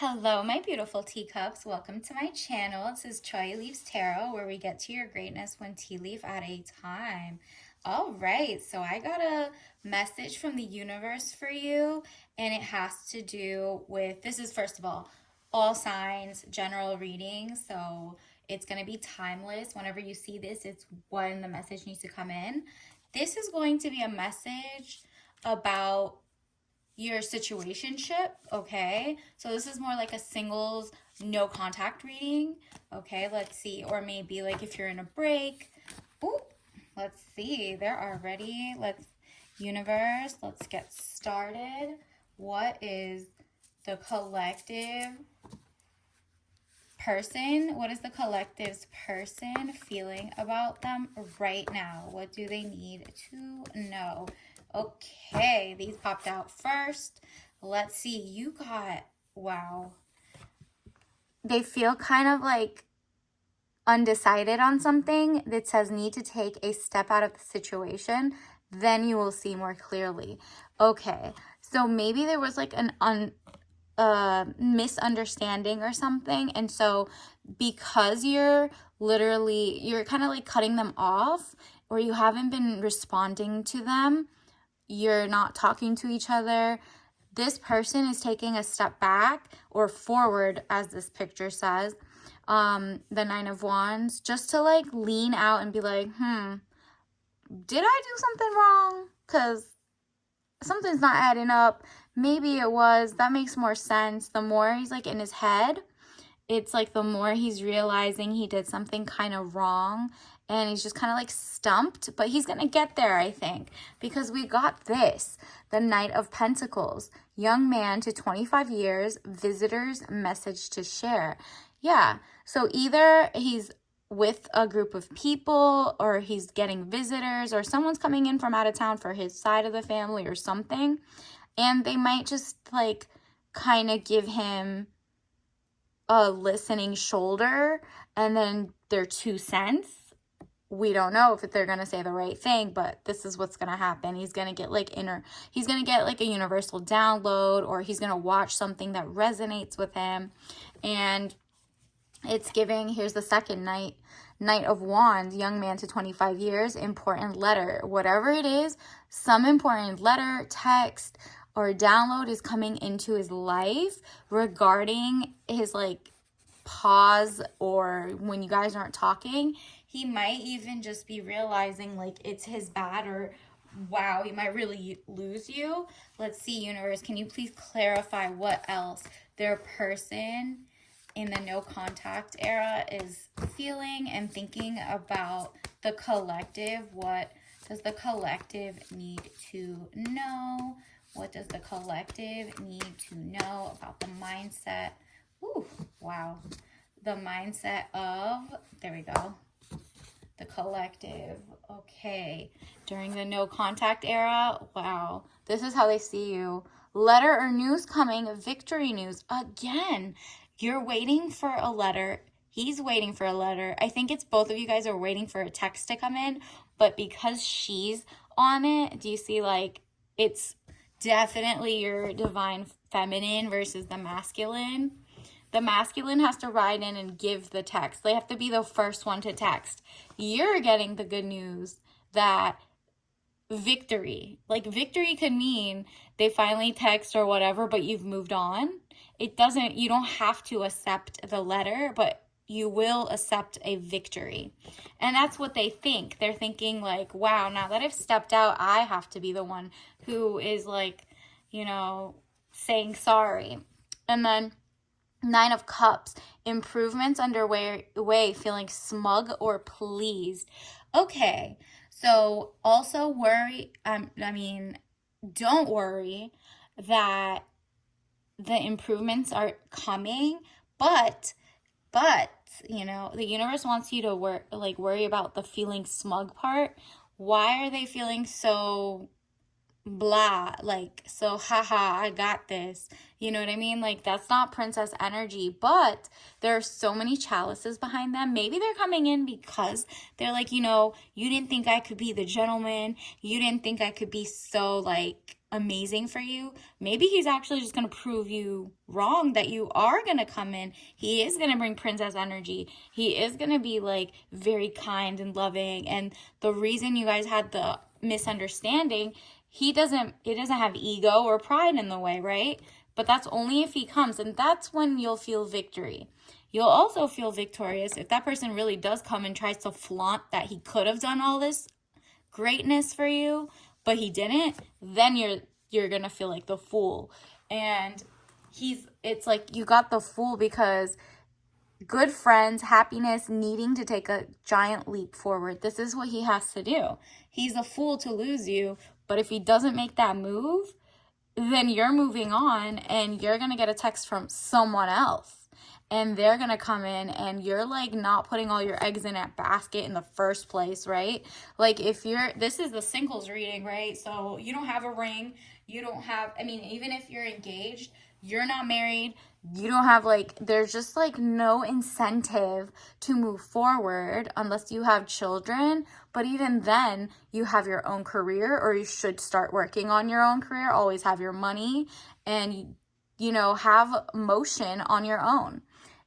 Hello, my beautiful teacups. Welcome to my channel. This is Choy Leaves Tarot, where we get to your greatness one tea leaf at a time. All right, so I got a message from the universe for you, and it has to do with this is, first of all signs, general reading. So it's going to be timeless. Whenever you see this, it's when the message needs to come in. This is going to be a message about your situationship, okay? So this is more like a singles no contact reading, okay? Let's see. Or maybe like if you're in a break. Ooh, let's see. They're already. Universe, let's get started. What is the collective person? What is the collective's person feeling about them right now? What do they need to know? Okay, these popped out first. Let's see. You got, wow. They feel kind of like undecided on something that says need to take a step out of the situation. Then you will see more clearly. Okay, so maybe there was like an misunderstanding or something, and so because you're kind of like cutting them off, or you haven't been responding to them, you're not talking to each other, this person is taking a step back or forward, as this picture says, the Nine of Wands, just to like lean out and be like, did I do something wrong? Because something's not adding up. Maybe it was. That makes more sense. The more he's like in his head, it's like the more he's realizing he did something kind of wrong, and he's just kind of like stumped, but he's gonna get there, I think, because we got this, the Knight of Pentacles, young man to 25 years, visitors, message to share. Yeah, so either he's with a group of people, or he's getting visitors, or someone's coming in from out of town for his side of the family or something, and they might just like kind of give him a listening shoulder and then their 2 cents. We don't know if they're going to say the right thing, but this is what's going to happen. He's going to get like he's going to get like a universal download, or he's going to watch something that resonates with him. And it's giving, here's the second Knight of Wands, young man to 25 years, important letter. Whatever it is, some important letter, text, or download is coming into his life regarding his like pause, or when you guys aren't talking. He might even just be realizing like it's his bad, or wow, he might really lose you. Let's see, universe, can you please clarify what else their person in the no contact era is feeling and thinking about the collective? What does the collective need to know? What does the collective need to know about the mindset? Ooh, wow. The mindset of, there we go, the collective. Okay. During the no contact era, wow. This is how they see you. Letter or news coming, victory news. Again, you're waiting for a letter. He's waiting for a letter. I think it's both of you guys are waiting for a text to come in, but because she's on it, do you see like it's definitely your divine feminine versus the masculine? The masculine has to ride in and give the text. They have to be the first one to text. You're getting the good news that victory. Like victory could mean they finally text or whatever, but you've moved on. You don't have to accept the letter, but you will accept a victory. And that's what they think. They're thinking like, wow, now that I've stepped out, I have to be the one who is like, saying sorry. And then Nine of Cups, improvements underway, feeling smug or pleased. Okay, so also don't worry that the improvements are coming, but the universe wants you to worry about the feeling smug part. Why are they feeling so blah, like, so haha, I got this. You know what I mean? Like, that's not princess energy. But there are so many chalices behind them. Maybe they're coming in because they're like, you know, you didn't think I could be the gentleman. You didn't think I could be so, like, amazing for you. Maybe he's actually just going to prove you wrong, that you are going to come in. He is going to bring princess energy. He is going to be, like, very kind and loving. And the reason you guys had the misunderstanding, it doesn't have ego or pride in the way, right? But that's only if he comes, and that's when you'll feel victory. You'll also feel victorious if that person really does come and tries to flaunt that he could have done all this greatness for you, but he didn't. Then you're gonna feel like the fool. And it's like you got the fool because good friends, happiness, needing to take a giant leap forward. This is what he has to do. He's a fool to lose you, but if he doesn't make that move, then you're moving on and you're going to get a text from someone else. And they're going to come in and you're like not putting all your eggs in that basket in the first place, right? Like this is the singles reading, right? So you don't have a ring. You don't have, I mean, even if you're engaged, you're not married. You don't have there's just no incentive to move forward unless you have children. But even then, you have your own career, or you should start working on your own career. Always have your money and, have motion on your own.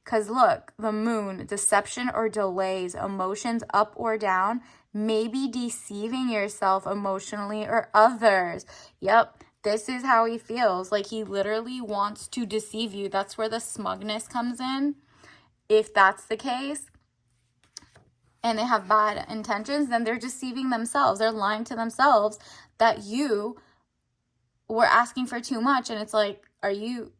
Because look, the moon, deception or delays, emotions up or down, maybe deceiving yourself emotionally or others. Yep. This is how he feels. Like he literally wants to deceive you. That's where the smugness comes in. If that's the case and they have bad intentions, then they're deceiving themselves. They're lying to themselves that you were asking for too much. And it's like, are you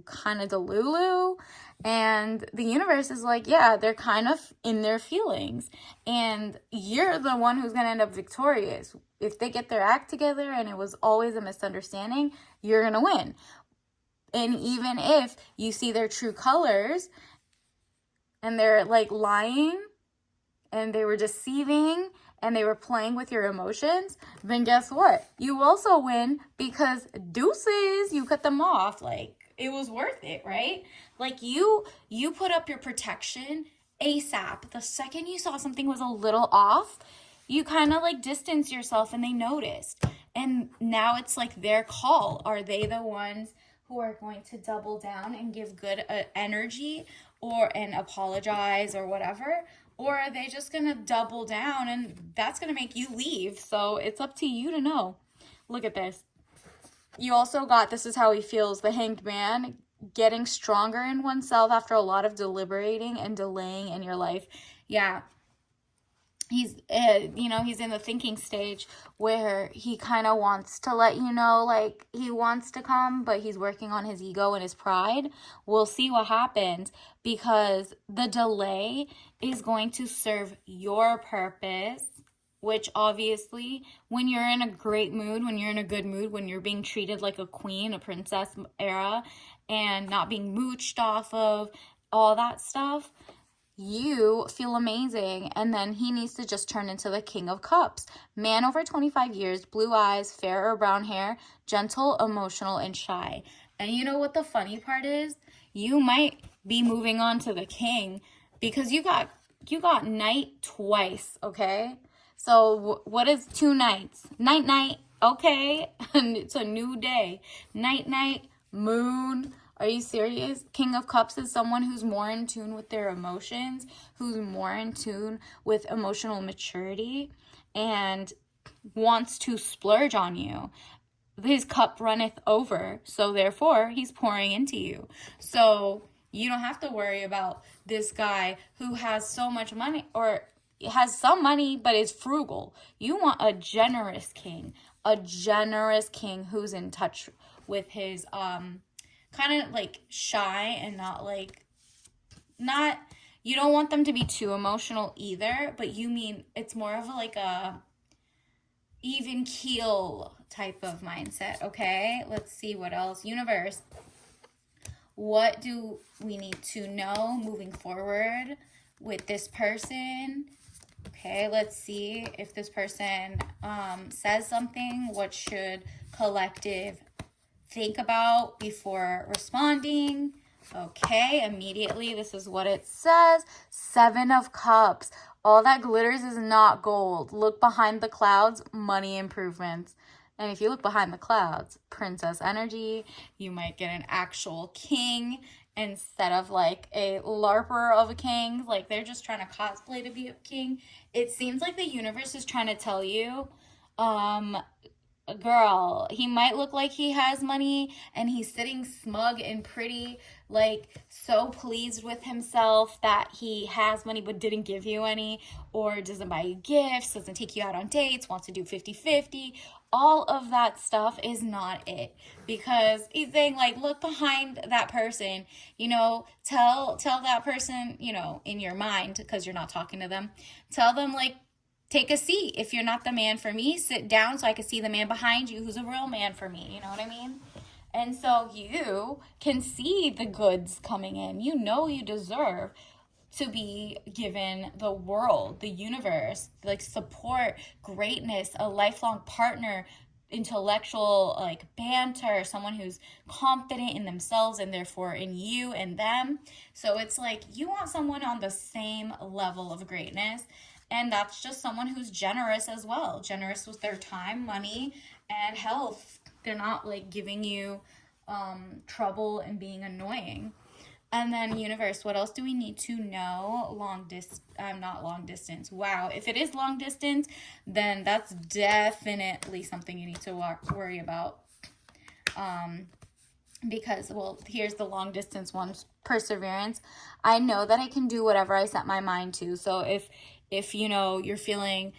kind of delulu? And the universe is like, yeah, they're kind of in their feelings. And you're the one who's going to end up victorious. If they get their act together and it was always a misunderstanding, you're going to win. And even if you see their true colors and they're lying and they were deceiving and they were playing with your emotions, then guess what? You also win because deuces, you cut them off. It was worth it, right? You put up your protection ASAP. The second you saw something was a little off, you kind of distance yourself and they noticed. And now it's their call. Are they the ones who are going to double down and give good energy and apologize or whatever? Or are they just going to double down and that's going to make you leave? So it's up to you to know. Look at this. You also got, this is how he feels, the Hanged Man, getting stronger in oneself after a lot of deliberating and delaying in your life. Yeah. He's, he's in the thinking stage where he kind of wants to let you know, he wants to come, but he's working on his ego and his pride. We'll see what happens because the delay is going to serve your purpose, which obviously when you're in a great mood, when you're in a good mood, when you're being treated like a queen, a princess era, and not being mooched off of, all that stuff, you feel amazing. And then he needs to just turn into the King of Cups. Man over 25 years, blue eyes, fair or brown hair, gentle, emotional, and shy. And you know what the funny part is? You might be moving on to the king because you got knight twice, okay? So what is 2 nights? Night, night, okay? And it's a new day. Night, night, moon. Are you serious? King of Cups is someone who's more in tune with their emotions, who's more in tune with emotional maturity, and wants to splurge on you. His cup runneth over, so therefore he's pouring into you. So you don't have to worry about this guy who has so much money or has some money but is frugal. You want a generous king who's in touch with his kind of shy and not you don't want them to be too emotional either, but you mean it's more of a even keel type of mindset. Okay, let's see what else. Universe, what do we need to know moving forward with this person? Okay, let's see if this person says something. What should collective think about before responding? Okay, immediately, this is what it says. 7 of Cups. All that glitters is not gold. Look behind the clouds, money improvements. And if you look behind the clouds, princess energy, you might get an actual king instead of like a larper of a king. Like they're just trying to cosplay to be a king. It seems like the universe is trying to tell you, um, girl, he might look like he has money and he's sitting smug and pretty, like so pleased with himself that he has money but didn't give you any, or doesn't buy you gifts, doesn't take you out on dates, wants to do 50-50. All of that stuff is not it, because he's saying like, look behind that person, tell that person, in your mind, because you're not talking to them, tell them like, take a seat. If you're not the man for me, sit down so I can see the man behind you who's a real man for me. You know what I mean? And so you can see the goods coming in. You deserve to be given the world, the universe, like support, greatness, a lifelong partner, intellectual like banter, someone who's confident in themselves and therefore in you and them. So it's like you want someone on the same level of greatness, and that's just someone who's generous as well, generous with their time, money, and health. They're not like giving you trouble and being annoying. And then universe, what else do we need to know? Not long distance. Wow, if it is long distance, then that's definitely something you need to worry about. Because, well, here's the long distance one, perseverance. I know that I can do whatever I set my mind to. So if you're feeling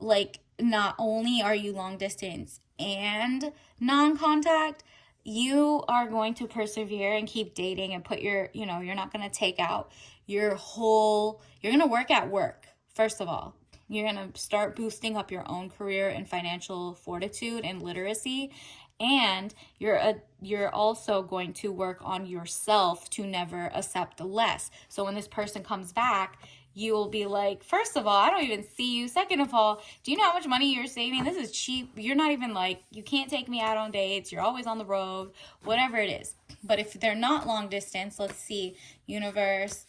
like not only are you long distance and non-contact, you are going to persevere and keep dating and put you're not going to take out you're going to work at work. First of all, you're going to start boosting up your own career and financial fortitude and literacy. And you're also going to work on yourself to never accept less. So when this person comes back, you will be like, first of all, I don't even see you. Second of all, do you know how much money you're saving? This is cheap. You're not even like, you can't take me out on dates. You're always on the road, whatever it is. But if they're not long distance, let's see, universe,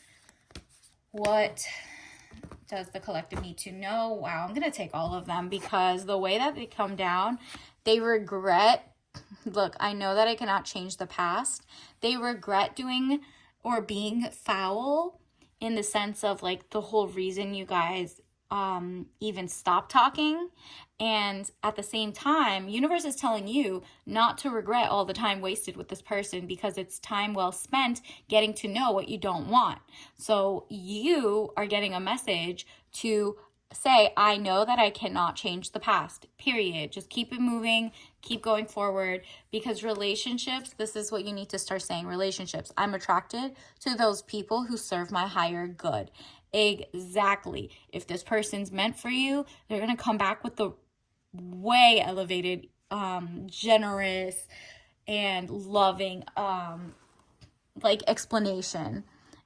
what does the collective need to know? Wow, I'm going to take all of them because the way that they come down, they regret. Look, I know that I cannot change the past. They regret doing or being foul, in the sense of like the whole reason you guys even stop talking. And at the same time, universe is telling you not to regret all the time wasted with this person, because it's time well spent getting to know what you don't want. So you are getting a message to say, I know that I cannot change the past, period. Just keep it moving, keep going forward, because relationships, this is what you need to start saying. Relationships, I'm attracted to those people who serve my higher good. Exactly. If this person's meant for you, they're going to come back with the way elevated, generous and loving, like explanation.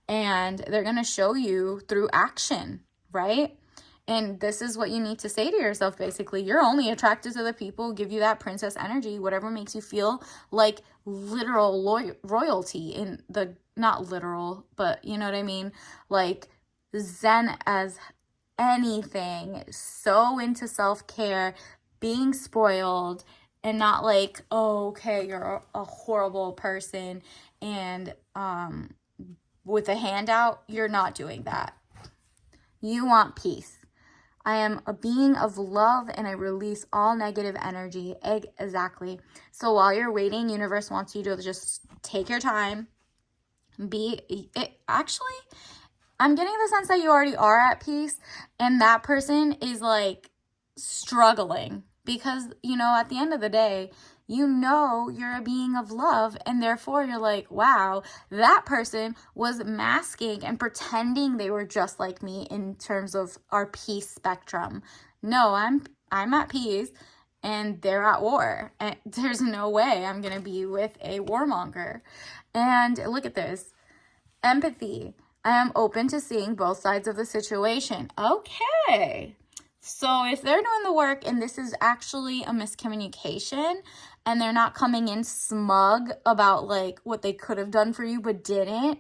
And they're going to show you through action, right? And this is what you need to say to yourself, basically. You're only attracted to the people who give you that princess energy, whatever makes you feel like literal royalty in the, not literal, but you know what I mean? Like zen as anything, so into self-care, being spoiled, and not like, oh, okay, you're a horrible person and with a handout. You're not doing that. You want peace. I am a being of love and I release all negative energy. Exactly. So while you're waiting, universe wants you to just take your time. Actually, I'm getting the sense that you already are at peace, and that person is like struggling because, at the end of the day, you're a being of love, and therefore you're like, wow, that person was masking and pretending they were just like me in terms of our peace spectrum. No, I'm at peace and they're at war. And there's no way I'm going to be with a warmonger. And look at this. Empathy. I am open to seeing both sides of the situation. Okay. So if they're doing the work and this is actually a miscommunication and they're not coming in smug about like what they could have done for you but didn't,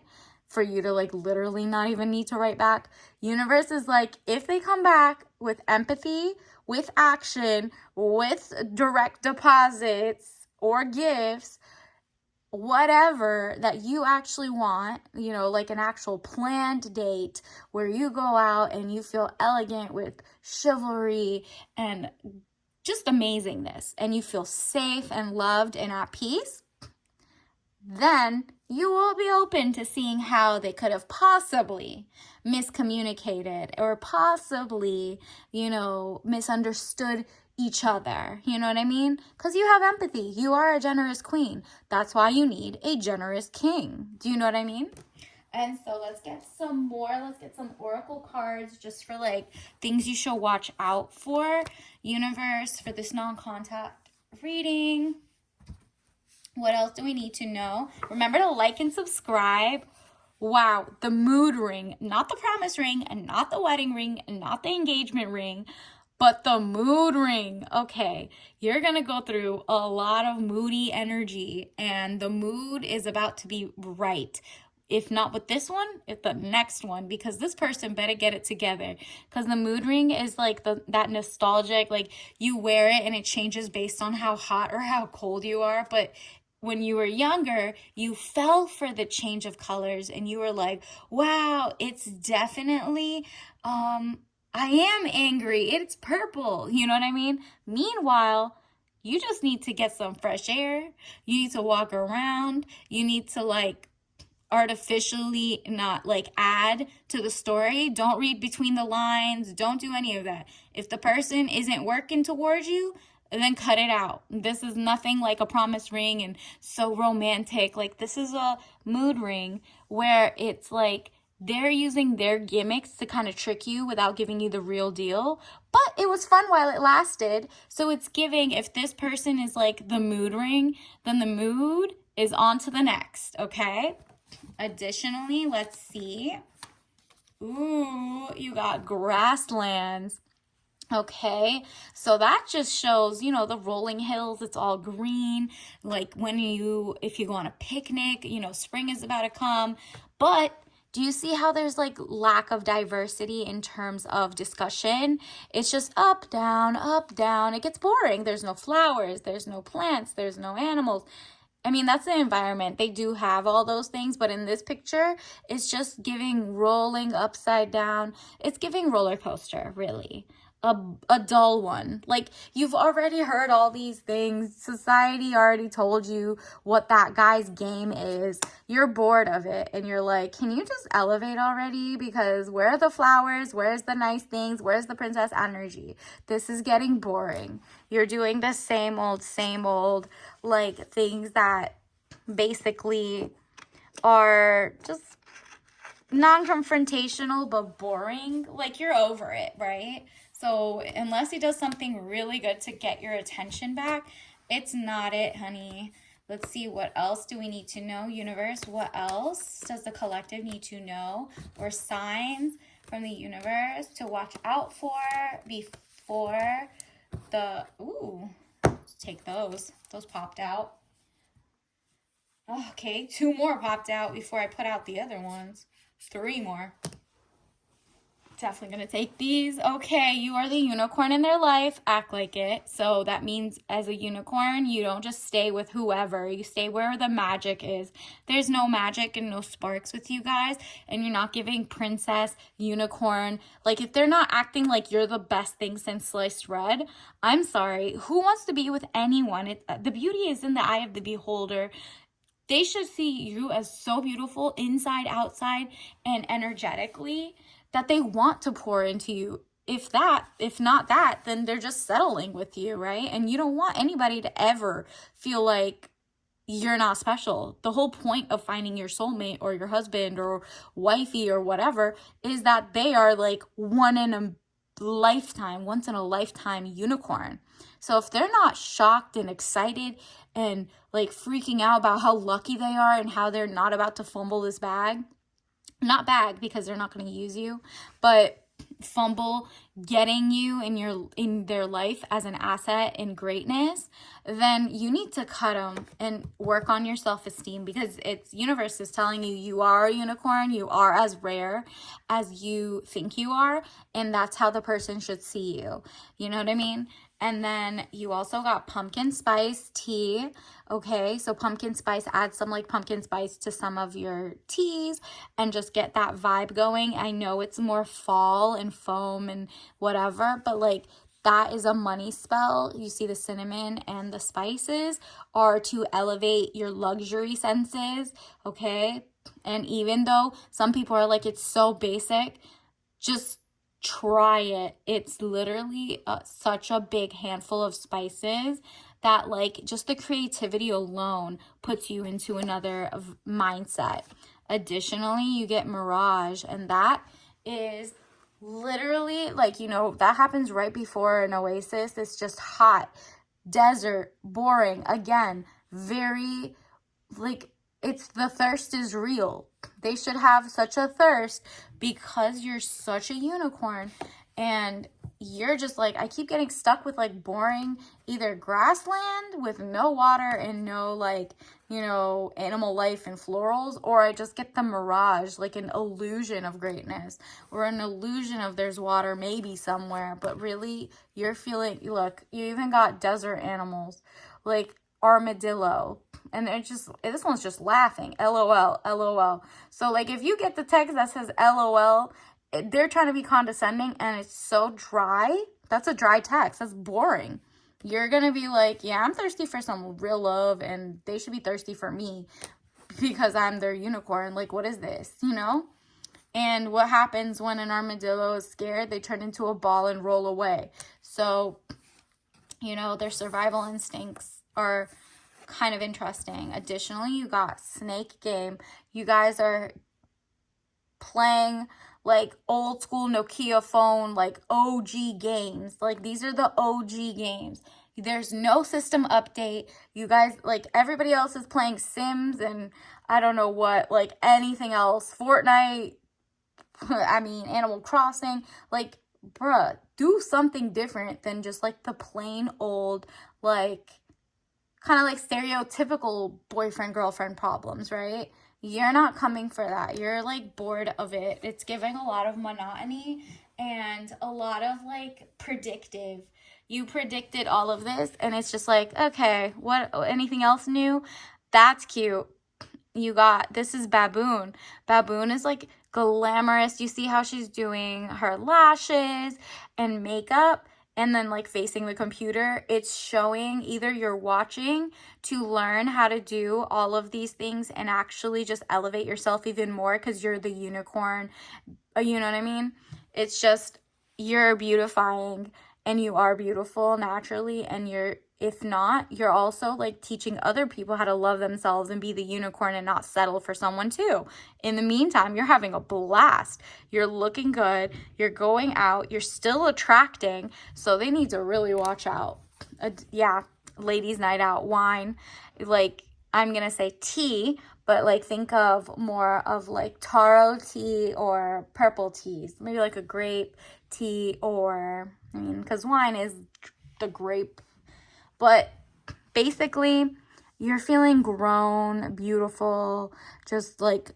for you to like literally not even need to write back, universe is like, if they come back with empathy, with action, with direct deposits or gifts, whatever that you actually want, you know, like an actual planned date where you go out and you feel elegant with chivalry and just amazingness, and you feel safe and loved and at peace, then you will be open to seeing how they could have possibly miscommunicated or possibly, you know, misunderstood each other. You know what I mean? Because you have empathy. You are a generous queen. That's why you need a generous king. Do you know what I mean? And so let's get some more. Let's get some oracle cards just for like things you should watch out for, universe, for this non-contact reading. What else do we need to know? Remember to like and subscribe. Wow, the mood ring, not the promise ring, and not the wedding ring, and not the engagement ring, but the mood ring. Okay, you're going to go through a lot of moody energy, and the mood is about to be right. If not with this one, it's the next one, because this person better get it together, because the mood ring is like that nostalgic, like you wear it and it changes based on how hot or how cold you are, but when you were younger, you fell for the change of colors and you were like, wow, it's definitely, I am angry. It's purple. You know what I mean? Meanwhile, you just need to get some fresh air. You need to walk around. You need to like artificially not like add to the story. Don't read between the lines. Don't do any of that. If the person isn't working towards you, then cut it out. This is nothing like a promise ring and so romantic. Like, this is a mood ring where it's like they're using their gimmicks to kind of trick you without giving you the real deal. But it was fun while it lasted. So it's giving, if this person is like the mood ring, then the mood is on to the next, okay? Additionally, let's see. Ooh, you got grasslands. Okay, so that just shows, you know, the rolling hills, it's all green. Like if you go on a picnic, you know, spring is about to come. But do you see how there's like lack of diversity in terms of discussion? It's just up, down, up, down. It gets boring. There's no flowers, there's no plants, there's no animals. I mean, that's the environment. They do have all those things, but in this picture, it's just giving rolling upside down. It's giving roller coaster, really. A dull one. Like, you've already heard all these things. Society already told you what that guy's game is. You're bored of it, and you're like, can you just elevate already? Because where are the flowers? Where's the nice things? Where's the princess energy? This is getting boring. You're doing the same old, like, things that basically are just non-confrontational but boring. Like, you're over it, right? So unless he does something really good to get your attention back, it's not it, honey. Let's see, what else do we need to know, universe? What else does the collective need to know, or signs from the universe to watch out for before the, ooh, let's take those. Those popped out. Okay, 2 more popped out before I put out the other ones. 3 more. Definitely gonna take these. Okay, you are the unicorn in their life. Act like it. So that means as a unicorn, you don't just stay with whoever. You stay where the magic is. There's no magic and no sparks with you guys, and you're not giving princess, unicorn. Like, if they're not acting like you're the best thing since sliced bread, I'm sorry. Who wants to be with anyone? The beauty is in the eye of the beholder. They should see you as so beautiful inside, outside, and energetically that they want to pour into you. If not that, then they're just settling with you, right? And you don't want anybody to ever feel like you're not special. The whole point of finding your soulmate or your husband or wifey or whatever is that they are like once in a lifetime unicorn. So if they're not shocked and excited and like freaking out about how lucky they are and how they're not about to fumble this bag, not bag because they're not going to use you, but fumble getting you in their life as an asset and greatness, then you need to cut them and work on your self-esteem, because it's universe is telling you you are a unicorn, you are as rare as you think you are, and that's how the person should see you. You know what I mean? And then you also got pumpkin spice tea. Okay, so pumpkin spice, add some like pumpkin spice to some of your teas and just get that vibe going. I know it's more fall and foam and whatever, but like that is a money spell. You see the cinnamon and the spices are to elevate your luxury senses, okay? And even though some people are like, it's so basic, just try it. It's literally such a big handful of spices that like just the creativity alone puts you into another mindset. Additionally, you get Mirage, and that is literally like, you know, that happens right before an oasis. It's just hot, desert, boring. Again, very like, it's the thirst is real. They should have such a thirst because you're such a unicorn, and you're just like, I keep getting stuck with like boring either grassland with no water and no like, you know, animal life and florals, or I just get the mirage, like an illusion of greatness or an illusion of there's water maybe somewhere, but really you're feeling, look, you even got desert animals like armadillo, and they're just, this one's just laughing, LOL, LOL. So like if you get the text that says LOL, they're trying to be condescending and it's so dry. That's a dry text. That's boring. You're gonna be like, yeah, I'm thirsty for some real love and they should be thirsty for me because I'm their unicorn. Like, what is this, you know? And what happens when an armadillo is scared? They turn into a ball and roll away. So, you know, their survival instincts are kind of interesting. Additionally, you got snake game. You guys are playing like old school Nokia phone, like OG games. Like these are the OG games. There's no system update. You guys, like everybody else is playing Sims and I don't know what, like anything else. Fortnite, I mean, Animal Crossing. Like, bruh, do something different than just like the plain old, like, kind of like stereotypical boyfriend-girlfriend problems, right? You're not coming for that. You're like bored of it. It's giving a lot of monotony and a lot of like predictive. You predicted all of this and it's just like, okay, what, anything else new? That's cute. You got, this is Baboon. Baboon is like glamorous. You see how she's doing her lashes and makeup and then like facing the computer. It's showing either you're watching to learn how to do all of these things and actually just elevate yourself even more because you're the unicorn. You know what I mean? It's just, you're beautifying and you are beautiful naturally, and you're, if not, you're also like teaching other people how to love themselves and be the unicorn and not settle for someone too. In the meantime, you're having a blast. You're looking good. You're going out. You're still attracting. So they need to really watch out. Yeah, ladies' night out, wine. Like, I'm going to say tea, but like think of more of like taro tea or purple teas. Maybe like a grape tea, or, I mean, because wine is the grape. But basically, you're feeling grown, beautiful, just like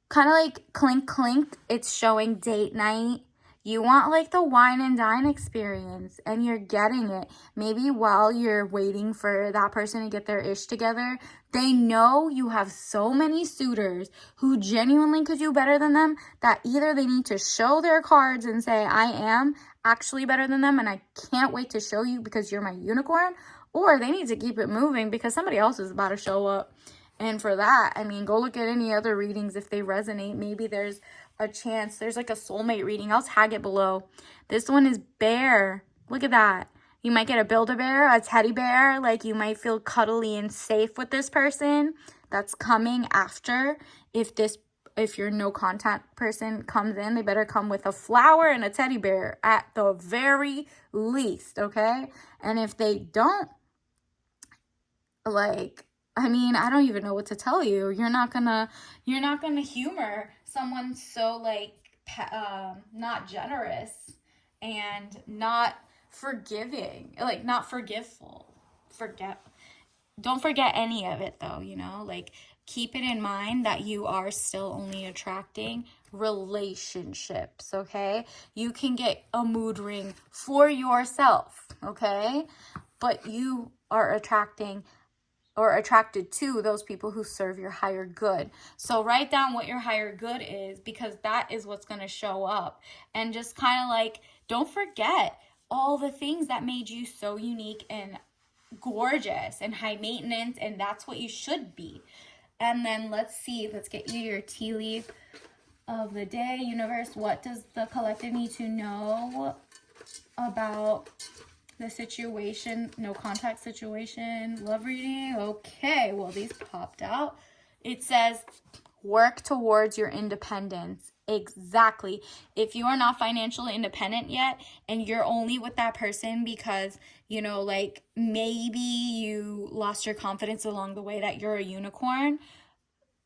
kind of like clink clink. It's showing date night. You want like the wine and dine experience, and you're getting it. Maybe while you're waiting for that person to get their ish together, they know you have so many suitors who genuinely could do better than them that either they need to show their cards and say, I am actually better than them and I can't wait to show you because you're my unicorn, or they need to keep it moving because somebody else is about to show up. And for that, I mean, go look at any other readings if they resonate. Maybe there's a chance. There's like a soulmate reading. I'll tag it below. This one is bear. Look at that. You might get a Build-A-Bear, a teddy bear. Like you might feel cuddly and safe with this person. That's coming after. If your no contact person comes in, they better come with a flower and a teddy bear at the very least, okay? And if they don't, like, I mean, I don't even know what to tell you. You're not gonna humor someone so like not generous and not forgiving, like not forgiveful. Forget Don't forget any of it though, like keep it in mind that you are still only attracting relationships, okay? You can get a mood ring for yourself, okay? But you are attracting or attracted to those people who serve your higher good. So write down what your higher good is, because that is what's going to show up. And just kind of like, don't forget all the things that made you so unique and gorgeous and high maintenance, and that's what you should be. And then let's get you your tea leaf of the day. Universe, what does the collective need to know about the situation? No contact situation, love reading. Okay, well, these popped out. It says work towards your independence. Exactly. If you are not financially independent yet and you're only with that person because, like maybe you lost your confidence along the way that you're a unicorn,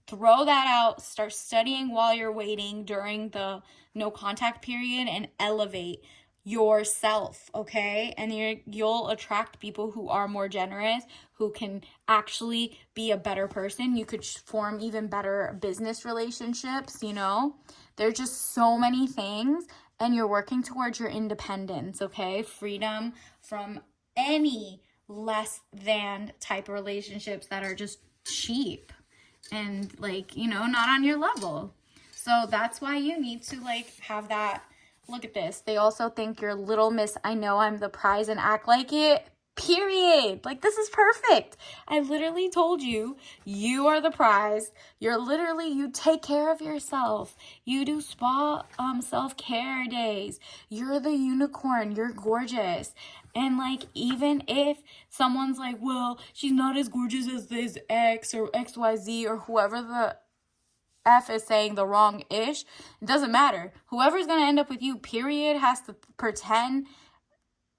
throw that out. Start studying while you're waiting during the no contact period and elevate yourself, okay? And you'll attract people who are more generous, who can actually be a better person. You could form even better business relationships, There's just so many things, and you're working towards your independence, okay? Freedom from any less than type of relationships that are just cheap and like, not on your level. So that's why you need to like have that. Look at this. They also think you're Little Miss I Know I'm the Prize and act like it. Period. Like, this is perfect. I literally told you, you are the prize. You take care of yourself. You do spa self-care days. You're the unicorn. You're gorgeous. And like, even if someone's like, well, she's not as gorgeous as this X or XYZ or whoever the F is saying the wrong ish, it doesn't matter. Whoever's going to end up with you, period, has to pretend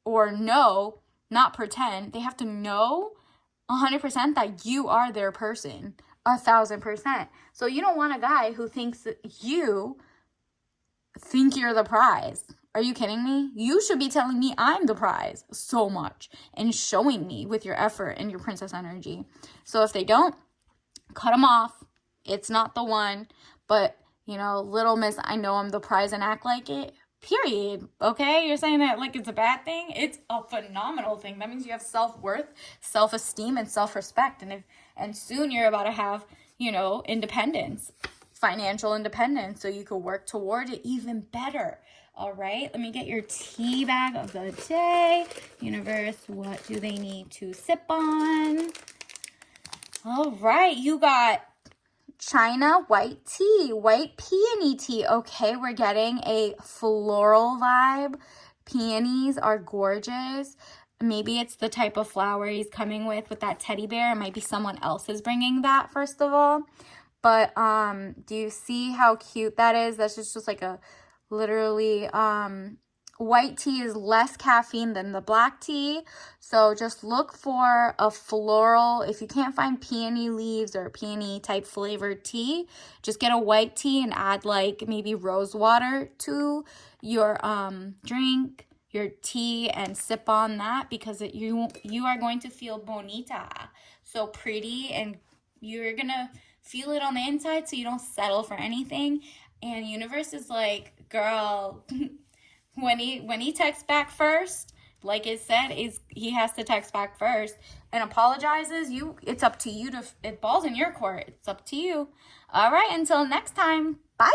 or know, not pretend. They have to know 100% that you are their person, 1,000%. So you don't want a guy who thinks that you think you're the prize. Are you kidding me? You should be telling me I'm the prize so much and showing me with your effort and your princess energy. So if they don't, cut them off. It's not the one. But, Little Miss I Know I'm the prize and act like it. Period. Okay? You're saying that like it's a bad thing? It's a phenomenal thing. That means you have self-worth, self-esteem, and self-respect. And soon you're about to have, independence, financial independence, so you could work toward it even better. All right, let me get your tea bag of the day. Universe, what do they need to sip on? All right, you got China white tea, white peony tea. Okay, we're getting a floral vibe. Peonies are gorgeous. Maybe it's the type of flower he's coming with that teddy bear. It might be someone else is bringing that, first of all. But do you see how cute that is? That's just like a literally white tea is less caffeine than the black tea. So just look for a floral. If you can't find peony leaves or peony type flavored tea, just get a white tea and add like maybe rose water to your drink, your tea, and sip on that, because you are going to feel bonita, so pretty, and you're gonna feel it on the inside, so you don't settle for anything. And universe is like, girl, when he texts back first, like it said, he has to text back first and apologizes. It's up to you it balls in your court. It's up to you. All right, until next time. Bye.